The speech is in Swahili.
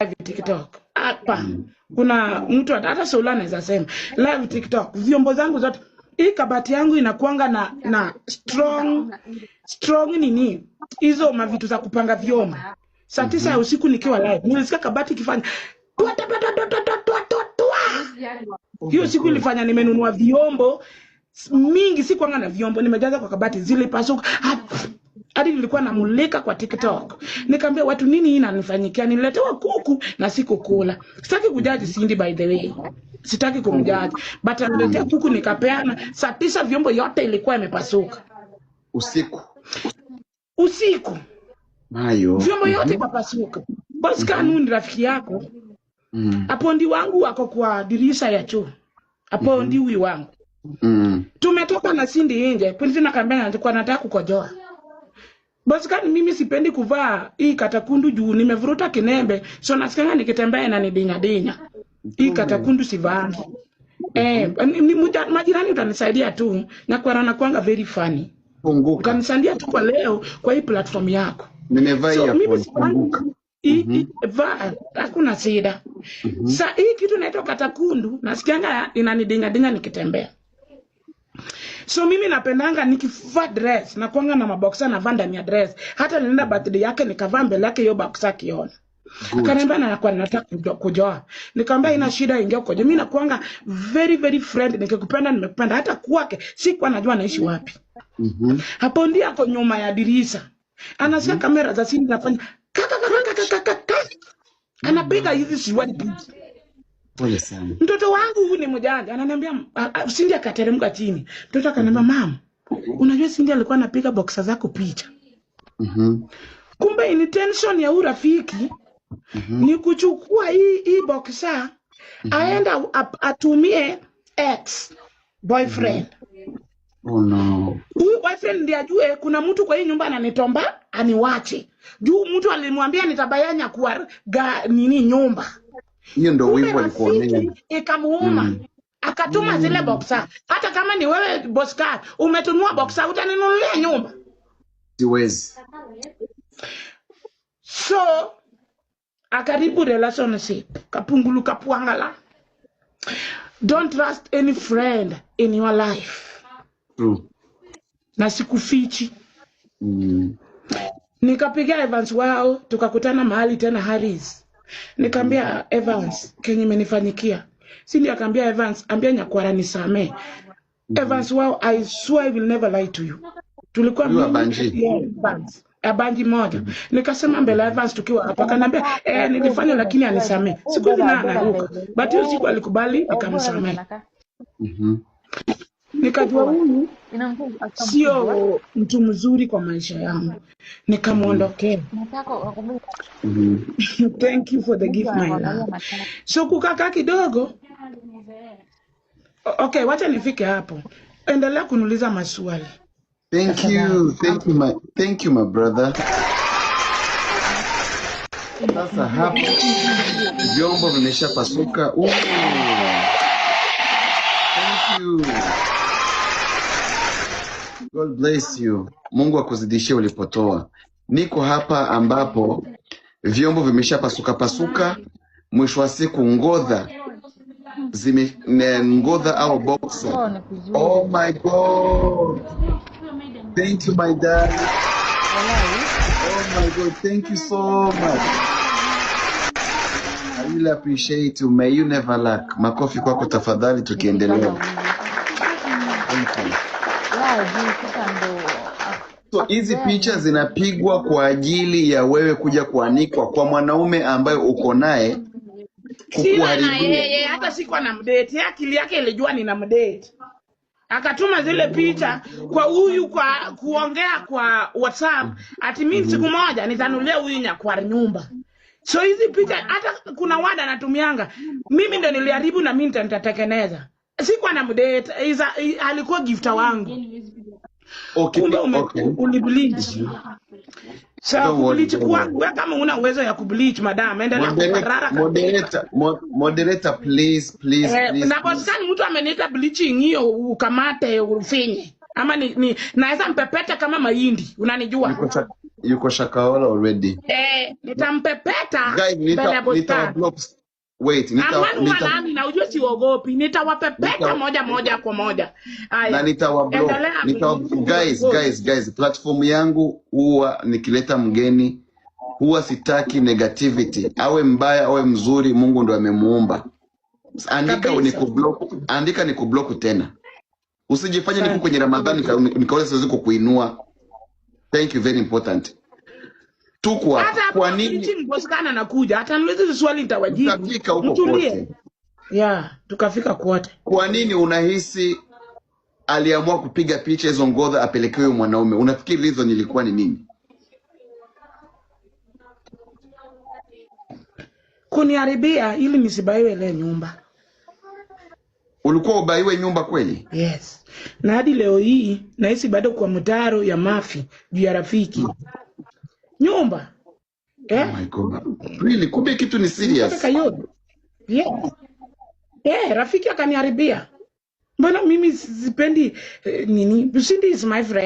live TikTok. Hapa kuna mtu hata Sola anaweza sema live TikTok. Vyombo zangu zote hii kabati yangu inakuanga na strong nini? Hizo mavitu za kupanga vyombo. Saa 9 ya usiku nikiwa live. Nilisikia kabati ikifanya hiyo siku ilifanya nimenunua vyombo mingi, si kwanga na vyombo nimejaza kwa kabati zile pasuka. Hadi nilikuwa namulika kwa TikTok. Nikamwambia watu nini hii inanifanyikia? Niletewa kuku na sikukula. Sitaki kujaji Cindy by the way. Sitaki kumjaji. But niletea kuku nikapeana. Saa 9 vyombo yote ilikuwa imepasuka. Usiku. Mayo. Vyombo yote ikapasuka. Boss Kanu ni rafiki yako. Hapo ndi wangu wako kwa dirisha ya choo. Hapo ndi huyu wangu. Tumetoka na Cindy nje. Polisi na kaambia nilikuwa nataka kukojoa. Boss Kanu mimi sipendi kuvaa hii katakundu juu nimevuruta kinembe. So nasikia nikitembea na nidinya. Hii katakundu sivangi. Majirani utanisaidia tu na kwa rana kwanga very funny. Funguka. Utanisaidia tu kwa leo kwa hii platform yako. Nimevaa hapo funguka. Hakuna shida. Sasa hii kitu inaitwa katakundu nasikianga inanidinya nikitembea. So mimi napendanga nikivaa dress na kuanga na maboxer na vanda ni dress. Hata nilienda birthday yake nikavaa mbele yake hiyo boxer kiona. Akaniambia na kwa nataka kujoa. Nikamwambia ina shida ingia ukoje. Mimi nakuanga very very friend, nikikupenda nimekupenda hata kwake sikuwa najua anaishi wapi. Hapo ndio ako nyuma ya dirisha. Anasikia kamera za Cindy nafanya kaka. Anapiga hizi siwadi picha. Pole sana. Mtoto wangu huyu ni mjanja. Ananiambia Cindy akateremka chini. Mtoto akaniambia mama, unajua Cindy alikuwa anapiga boxer zako picha. Kumbe intention ya urafiki ni kuchukua hii boxer aenda atumie ex boyfriend. Oh no. Huyu boyfriend ndiye ajue kuna mtu kwa hii nyumba ananitomba aniwache. Juu mtu alimwambia nitabayanya kwa nini nyumba. Hiyo ndio wivu alikuonea. Ikamuuma. Akatuma zile boxer. Hata kama ni wewe Boscar umetunua boxer utaninunulia nyumba. Siwezi. So akaribu relationship kapunguluka puangala. Don't trust any friend in your life. True. Na sikufichi. Nikapigia Evans wao tukakutana mahali tena Harris. Nikamwambia Evans kenye imenifanyikia. Cindy akamwambia Evans ambia Nyakwara nisamee. Evans wao I swear I will never lie to you. Tulikuwa Abanji moja. Nikasema mbele Evans tukiwa hapa kanambia nilifanya lakini anisamee. Siku na anaruka. But hiyo siku alikubali nikamsamee. Nikajua huyu sio mtu mzuri kwa maisha yangu. Nikamuondokea. Thank you for the gift my love. So kukaa kidogo. Okay, wacha nifike hapo. Endelea kuniuliza maswali. Thank you my brother. Sasa hapo vyombo vimeshapasuka. Thank you. God bless you. Mungu akuzidishie ulipotoa. Niko hapa ambapo vyombo vimeshapasuka. Mwisho wa siku ngodha ngodha au boxer. Oh my God. Thank you my dad. Oh my God, thank you so much. I really appreciate you. May you never lack. Makofi kwako tafadhali tukiendelea. Thank you. So hizi picha zinapigwa kwa ajili ya wewe kuja kuanikwa kwa mwanaume ambaye uko naye kukuharibia. Hata sikuwa na mdate, akili yake ilijua nina mdate. Akatuma zile picha kwa huyu kwa kuongea kwa WhatsApp ati mimi siku moja nitanulia huyu Nyakwara nyumba. So hizi picha hata kuna wada anatumianga. Mimi ndo niliharibu na mimi nitatengeneza. Sikuwa na mdate, alikuwa gifta wangu. Okay. Ulibleach. So kubleach kwa kama una uwezo ya kubleach madam endelea kukarara. Moderator please. Na boskani mtu ameniita bleaching hiyo ukamate ufinye. Ama ni naweza mpepeta kama mahindi, unanijua? yuko Shakahola already. Nitampepeta Guys, mbele ya nita bustani. block. Wait, Amani wanani na ujue siogopi. Nitawapepeta moja kwa moja. na Haya. nitawablock. Endelea. Guys, platform yangu huwa nikileta mgeni huwa sitaki negativity. Awe mbaya awe mzuri, Mungu ndo amemuumba. Andika nikublock, andika nikublock tena. Usijifanye niko kwenye Ramadhani nikaona siwezi kukuinua. Thank you, very important. Tukwa kwa nini Mboskana nakuja? Hata niulize swali nitawajibu. Tutafika huko kote. Tukafika kote. Kwa nini unahisi aliamua kupiga picha hizo ngodha apelekewe mwanaume? Unafikiri reason ilikuwa ni nini? Kuniharibia ili nisibaiwe ile nyumba. Ulikuwa ubaiwe nyumba kweli? Yes. Na hadi leo hii nahisi bado kwa mtaro ya mafi juu ya rafiki. Nyumba. Oh my God. Really? Kumbe kitu ni serious. Rafiki akaniharibia. Mbona mimi sipendi nini? Cindy is my friend.